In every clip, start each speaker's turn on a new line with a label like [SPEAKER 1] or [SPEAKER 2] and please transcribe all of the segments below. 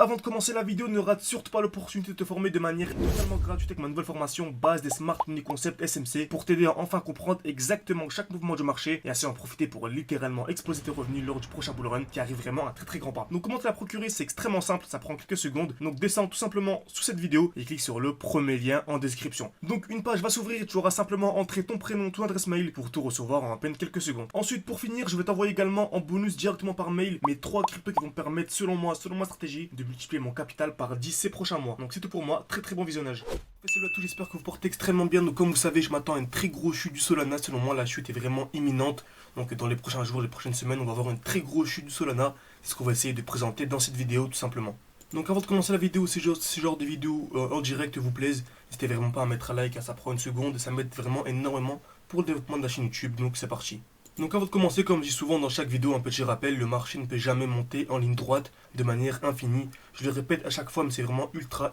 [SPEAKER 1] avant de commencer la vidéo, ne rate surtout pas l'opportunité de te former de manière totalement gratuite avec ma nouvelle formation base des Smart Money Concept SMC pour t'aider à enfin comprendre exactement chaque mouvement du marché et ainsi en profiter pour littéralement exploser tes revenus lors du prochain bull run qui arrive vraiment à très grand pas. Donc comment te la procurer, c'est extrêmement simple, ça prend quelques secondes. Donc descends tout simplement sous cette vidéo et clique sur le premier lien en description. Donc une page va s'ouvrir et tu auras simplement entré ton prénom, ton adresse mail pour tout recevoir en à peine quelques secondes. Ensuite pour finir, je vais t'envoyer également en bonus directement par mail mes 3 cryptos qui vont me permettre selon moi, selon ma stratégie, de multiplier mon capital par 10 ces prochains mois. Donc c'est tout pour moi, très bon visionnage. Salut à tous, j'espère que vous portez extrêmement bien. Donc comme vous savez, je m'attends à une très grosse chute du Solana. Selon moi, la chute est vraiment imminente. Donc dans les prochains jours, les prochaines semaines, on va avoir une très grosse chute du Solana. C'est ce qu'on va essayer de présenter dans cette vidéo tout simplement. Donc avant de commencer la vidéo, si ce genre de vidéo en direct vous plaise, n'hésitez vraiment pas à mettre un like, ça prend une seconde et ça m'aide vraiment énormément pour le développement de la chaîne YouTube. Donc c'est parti. Donc avant de commencer, comme je dis souvent dans chaque vidéo, un petit rappel, le marché ne peut jamais monter en ligne droite de manière infinie. Je le répète à chaque fois, mais c'est vraiment ultra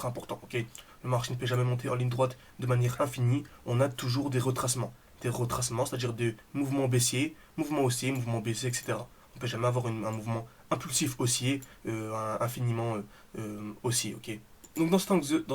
[SPEAKER 1] important, ok? Le marché ne peut jamais monter en ligne droite de manière infinie, on a toujours des retracements. Des retracements, c'est-à-dire des mouvements baissiers, mouvements haussiers, mouvements baissiers, etc. On ne peut jamais avoir un mouvement impulsif haussier, infiniment haussier, ok? Donc dans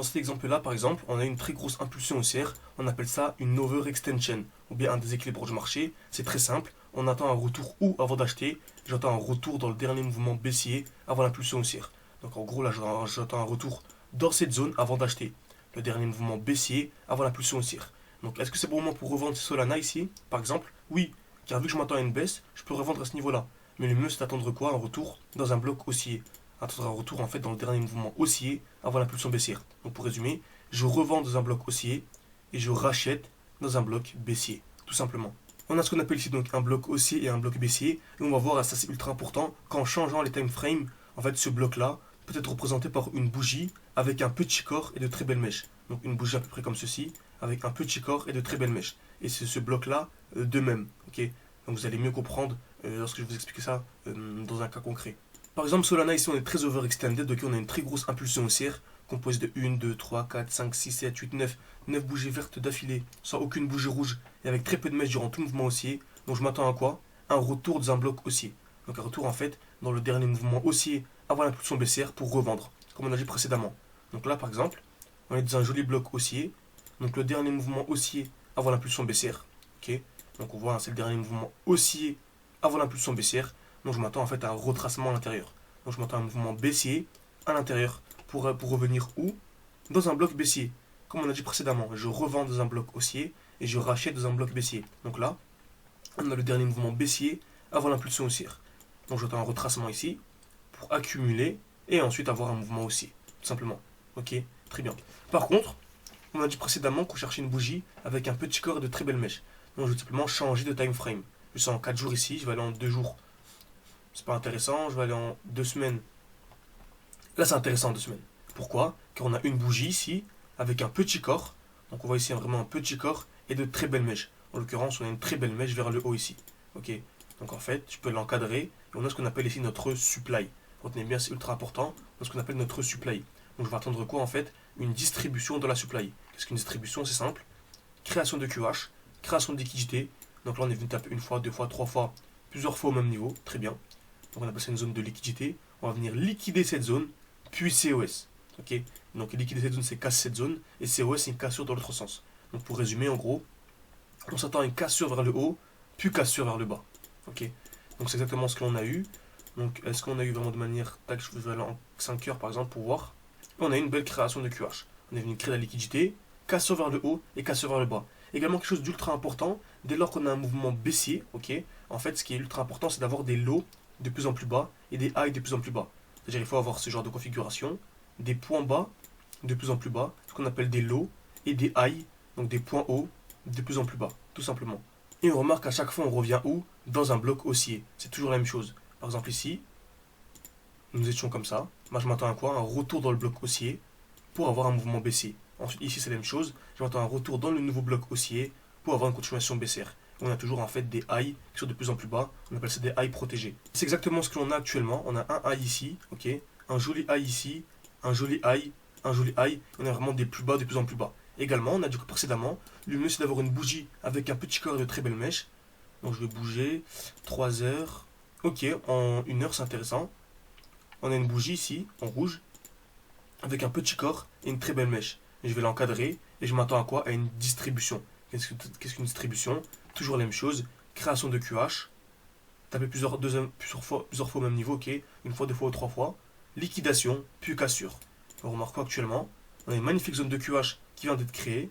[SPEAKER 1] cet exemple-là, par exemple, on a une très grosse impulsion haussière, on appelle ça une overextension, ou bien un déséquilibre du marché. C'est très simple, on attend un retour où avant d'acheter, j'attends un retour dans le dernier mouvement baissier avant l'impulsion haussière. Donc en gros là, j'attends un retour dans cette zone avant d'acheter, le dernier mouvement baissier avant l'impulsion haussière. Donc est-ce que c'est bon moment pour revendre Solana ici, par exemple? Oui, car vu que je m'attends à une baisse, je peux revendre à ce niveau-là. Mais le mieux c'est d'attendre quoi? Un retour dans un bloc haussier. Attendre un retour en fait dans le dernier mouvement haussier avant l'impulsion baissière. Donc pour résumer, je revends dans un bloc haussier et je rachète dans un bloc baissier, tout simplement. On a ce qu'on appelle ici donc un bloc haussier et un bloc baissier. Et on va voir, ça c'est ultra important, qu'en changeant les time frames, en fait ce bloc-là peut être représenté par une bougie avec un petit corps et de très belles mèches. Donc une bougie à peu près comme ceci, avec un petit corps et de très belles mèches. Et c'est ce bloc-là de même, ok? Donc vous allez mieux comprendre lorsque je vais vous expliquer ça dans un cas concret. Par exemple, Solana, ici, on est très overextended, donc on a une très grosse impulsion haussière, composée de 1, 2, 3, 4, 5, 6, 7, 8, 9 bougies vertes d'affilée, sans aucune bougie rouge, et avec très peu de mèches durant tout le mouvement haussier. Donc je m'attends à quoi? Un retour dans un bloc haussier. Donc un retour, en fait, dans le dernier mouvement haussier, avant l'impulsion baissière, pour revendre, comme on a dit précédemment. Donc là, par exemple, on est dans un joli bloc haussier, donc le dernier mouvement haussier avant l'impulsion baissière. Ok, donc on voit, hein, c'est le dernier mouvement haussier avant l'impulsion baissière. Donc je m'attends en fait à un retracement à l'intérieur. Donc je m'attends à un mouvement baissier à l'intérieur pour revenir où? Dans un bloc baissier. Comme on a dit précédemment, je revends dans un bloc haussier et je rachète dans un bloc baissier. Donc là, on a le dernier mouvement baissier avant l'impulsion haussière. Donc j'attends un retracement ici pour accumuler et ensuite avoir un mouvement haussier. Tout simplement. Ok, très bien. Par contre, on a dit précédemment qu'on cherchait une bougie avec un petit corps et de très belles mèches. Donc je vais simplement changer de time frame. Je suis en 4 jours ici, je vais aller en 2 jours. C'est pas intéressant, je vais aller en 2 semaines. Là c'est intéressant en 2 semaines. Pourquoi? Car on a une bougie ici avec un petit corps. Donc on voit ici vraiment un petit corps et de très belles mèches. En l'occurrence on a une très belle mèche vers le haut ici. Ok. Donc en fait je peux l'encadrer et on a ce qu'on appelle ici notre supply. Retenez bien, c'est ultra important. On a ce qu'on appelle notre supply. Donc je vais attendre quoi en fait? Une distribution dans la supply. Qu'est-ce qu'une distribution? C'est simple. Création de QH, création de liquidité. Donc là on est venu taper une fois, deux fois, trois fois, plusieurs fois au même niveau. Très bien. Donc on appelle ça une zone de liquidité. On va venir liquider cette zone, puis COS. Ok. Donc liquider cette zone, c'est casser cette zone. Et COS, c'est une cassure dans l'autre sens. Donc pour résumer, en gros, on s'attend à une cassure vers le haut, puis cassure vers le bas. Ok. Donc c'est exactement ce que l'on a eu. Donc est-ce qu'on a eu vraiment de manière... Tac, je vais aller en 5 heures par exemple pour voir. Et on a une belle création de QH. On est venu créer la liquidité, cassure vers le haut et cassure vers le bas. Également quelque chose d'ultra important, dès lors qu'on a un mouvement baissier, ok, en fait ce qui est ultra important c'est d'avoir des lows de plus en plus bas et des highs de plus en plus bas. C'est-à-dire il faut avoir ce genre de configuration, des points bas de plus en plus bas, ce qu'on appelle des lows, et des highs, donc des points hauts de plus en plus bas, tout simplement. Et on remarque qu'à chaque fois on revient où? Dans un bloc haussier. C'est toujours la même chose. Par exemple ici, nous étions comme ça. Moi je m'attends à quoi? Un retour dans le bloc haussier pour avoir un mouvement baissier. Ensuite ici c'est la même chose. Je m'attends à un retour dans le nouveau bloc haussier pour avoir une continuation baissière. On a toujours en fait des highs qui sont de plus en plus bas. On appelle ça des highs protégés. C'est exactement ce que l'on a actuellement. On a un high ici, ok, un joli high ici, un joli high, un joli high. On a vraiment des plus bas de plus en plus bas. Également, on a dit que précédemment, le mieux c'est d'avoir une bougie avec un petit corps de très belles mèches. Donc je vais bouger 3 heures. Ok, en 1 heure c'est intéressant. On a une bougie ici, en rouge, avec un petit corps et une très belle mèche. Et je vais l'encadrer et je m'attends à quoi? À une distribution. Qu'est-ce qu'une distribution? Toujours la même chose. Création de QH. Taper plusieurs fois au même niveau, ok. Une fois, deux fois ou trois fois. Liquidation, puis cassure. On remarque quoi actuellement? On a une magnifique zone de QH qui vient d'être créée.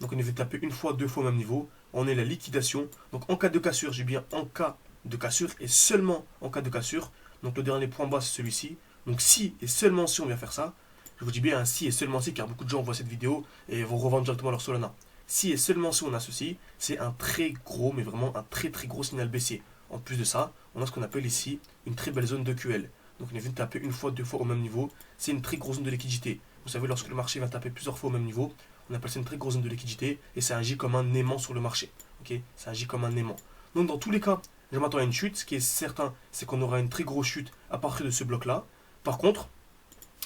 [SPEAKER 1] Donc on est venu taper une fois, deux fois au même niveau. On est la liquidation. Donc en cas de cassure, j'ai bien en cas de cassure et seulement en cas de cassure. Donc le dernier point bas c'est celui-ci. Donc si et seulement si on vient faire ça, je vous dis bien si et seulement si car beaucoup de gens voient cette vidéo et vont revendre directement leur Solana. Si et seulement si on a ceci, c'est un très gros, mais vraiment un très très gros signal baissier. En plus de ça, on a ce qu'on appelle ici une très belle zone de QL. Donc on est venu taper une fois, deux fois au même niveau. C'est une très grosse zone de liquidité. Vous savez, lorsque le marché va taper plusieurs fois au même niveau, on appelle ça une très grosse zone de liquidité et ça agit comme un aimant sur le marché. Ok, ça agit comme un aimant. Donc dans tous les cas, je m'attends à une chute. Ce qui est certain, c'est qu'on aura une très grosse chute à partir de ce bloc-là. Par contre,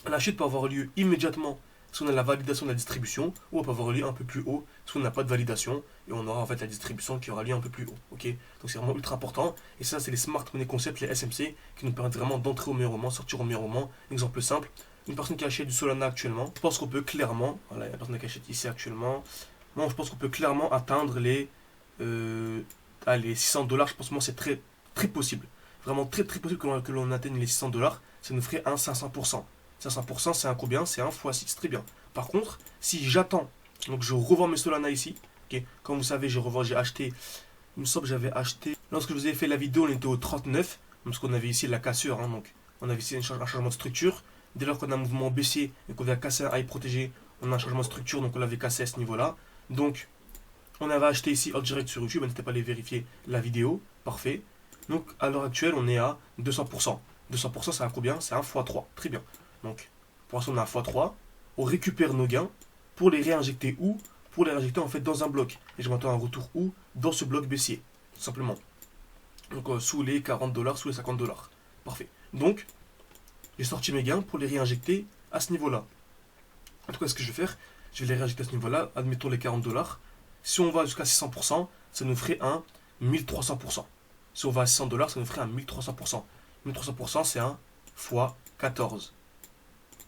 [SPEAKER 1] la chute peut avoir lieu immédiatement si on a la validation de la distribution ou elle peut avoir lieu un peu plus haut si on n'a pas de validation et on aura en fait la distribution qui aura lieu un peu plus haut. Ok, donc c'est vraiment ultra important et ça c'est les smart money concepts, les SMC qui nous permettent vraiment d'entrer au meilleur moment, sortir au meilleur moment. Exemple simple, une personne qui achète du Solana actuellement, je pense qu'on peut clairement, voilà, la personne qui achète ici actuellement, bon, je pense qu'on peut clairement atteindre les 600 dollars. Je pense que moi c'est très très possible, vraiment très très possible que l'on atteigne les 600 dollars. Ça nous ferait un 500%. 500%, c'est un combien? C'est un x6, très bien. Par contre, si j'attends, donc je revends mes Solana ici, ok, comme vous savez, j'ai acheté, il me semble que j'avais acheté, lorsque je vous avais fait la vidéo, on était au 39, parce qu'on avait ici la cassure, hein, donc on avait ici un changement de structure. Dès lors qu'on a un mouvement baissier et qu'on vient casser un high protégé, on a un changement de structure, donc on l'avait cassé à ce niveau-là. Donc, on avait acheté ici en direct sur YouTube, n'hésitez pas à aller vérifier la vidéo, parfait. Donc, à l'heure actuelle, on est à 200%. 200%, c'est un combien? C'est un x3, très bien. Donc, pour l'instant, on a un x3. On récupère nos gains pour les réinjecter où? Pour les réinjecter en fait dans un bloc. Et je m'attends à un retour où? Dans ce bloc baissier, tout simplement. Donc, sous les 40 dollars, sous les 50 dollars. Parfait. Donc, j'ai sorti mes gains pour les réinjecter à ce niveau-là. En tout cas, ce que je vais faire, je vais les réinjecter à ce niveau-là. Admettons les 40 dollars. Si on va jusqu'à 600%, ça nous ferait un 1300%. Si on va à 600 dollars, ça nous ferait un 1300%. 1300%, c'est un fois 14.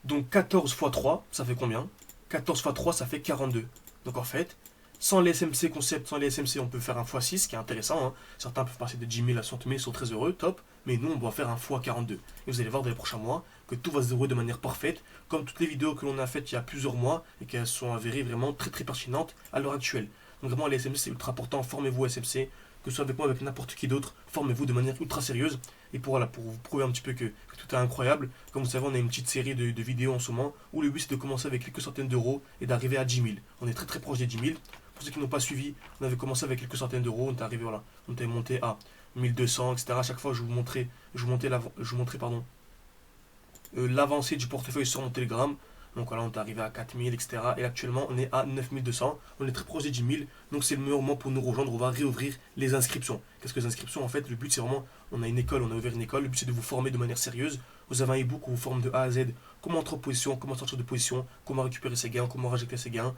[SPEAKER 1] Donc 14 fois 3, ça fait combien? 14 fois 3, ça fait 42. Donc en fait, sans les SMC concept, sans les SMC, on peut faire un x6, qui est intéressant. Hein. Certains peuvent passer de 10 000 à 60 000, ils sont très heureux, top. Mais nous, on doit faire un x42. Et vous allez voir dans les prochains mois que tout va se dérouler de manière parfaite, comme toutes les vidéos que l'on a faites il y a plusieurs mois et qui sont avérées vraiment très très pertinentes à l'heure actuelle. Donc vraiment, les SMC, c'est ultra important. Formez-vous à SMC, que ce soit avec moi, avec n'importe qui d'autre. Formez-vous de manière ultra sérieuse. Et pour vous prouver un petit peu que tout est incroyable, comme vous savez, on a une petite série de vidéos en ce moment où le but c'est de commencer avec quelques centaines d'euros et d'arriver à 10 000. On est très très proche des 10 000. Pour ceux qui n'ont pas suivi, on avait commencé avec quelques centaines d'euros, on est arrivé, voilà, on était monté à 1200, etc. À chaque fois, je vous montrais l'avancée du portefeuille sur mon Telegram. Donc voilà, on est arrivé à 4000, etc. Et actuellement, on est à 9200. On est très proche des 10 000. Donc c'est le meilleur moment pour nous rejoindre. On va réouvrir les inscriptions. Qu'est-ce que les inscriptions? En fait, le but c'est vraiment, on a une école, on a ouvert une école. Le but c'est de vous former de manière sérieuse. Vous avez un e-book où on vous forme de A à Z. Comment entrer en position, comment sortir de position, comment récupérer ses gains, comment rajouter ses gains.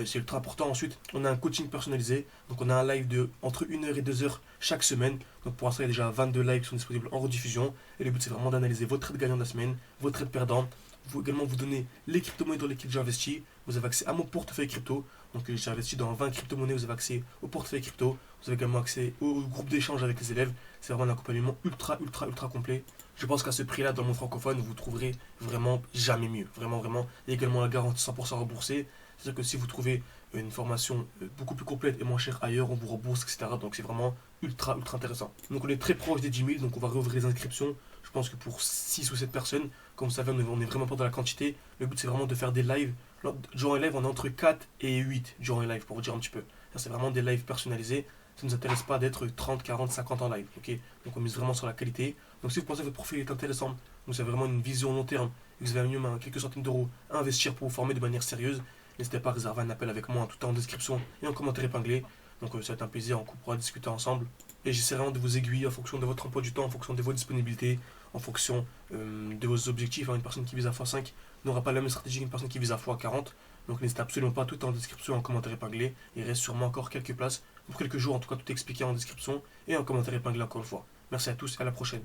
[SPEAKER 1] C'est ultra important. Ensuite, on a un coaching personnalisé. Donc on a un live de entre 1 heure et 2 heures chaque semaine. Donc pour l'instant, il y a déjà 22 lives qui sont disponibles en rediffusion. Et le but c'est vraiment d'analyser votre trade gagnant de la semaine, votre trade perdant. Vous également vous donner les crypto-monnaies dans lesquelles j'investis. Vous avez accès à mon portefeuille crypto. Donc j'ai investi dans 20 crypto-monnaies. Vous avez accès au portefeuille crypto. Vous avez également accès au groupe d'échange avec les élèves. C'est vraiment un accompagnement ultra complet. Je pense qu'à ce prix-là, dans le monde francophone, vous trouverez vraiment jamais mieux. Vraiment. Il y a également la garantie 100% remboursée. C'est-à-dire que si vous trouvez une formation beaucoup plus complète et moins chère ailleurs, on vous rembourse, etc. Donc c'est vraiment ultra intéressant. Donc on est très proche des 10 000. Donc on va réouvrir les inscriptions. Je pense que pour 6 ou 7 personnes, comme vous savez, on est vraiment pas dans la quantité. Le but c'est vraiment de faire des lives. Durant les lives, on est entre 4 et 8 durant les lives, pour vous dire un petit peu. C'est vraiment des lives personnalisés. Ça ne nous intéresse pas d'être 30, 40, 50 en live. Okay, donc on mise vraiment sur la qualité. Donc si vous pensez que votre profil est intéressant, vous avez vraiment une vision long terme, et que vous avez un minimum quelques centaines d'euros à investir pour vous former de manière sérieuse, n'hésitez pas à réserver un appel avec moi, tout en description et en commentaire épinglé. Donc ça va être un plaisir, on pourra discuter ensemble. Et j'essaierai vraiment de vous aiguiller en fonction de votre emploi du temps, en fonction de vos disponibilités, en fonction de vos objectifs. Une personne qui vise à x5 n'aura pas la même stratégie qu'une personne qui vise à x40. Donc n'hésitez absolument pas, tout en description, en commentaire épinglé. Il reste sûrement encore quelques places, pour quelques jours en tout cas, tout est expliqué en description et en commentaire épinglé encore une fois. Merci à tous et à la prochaine.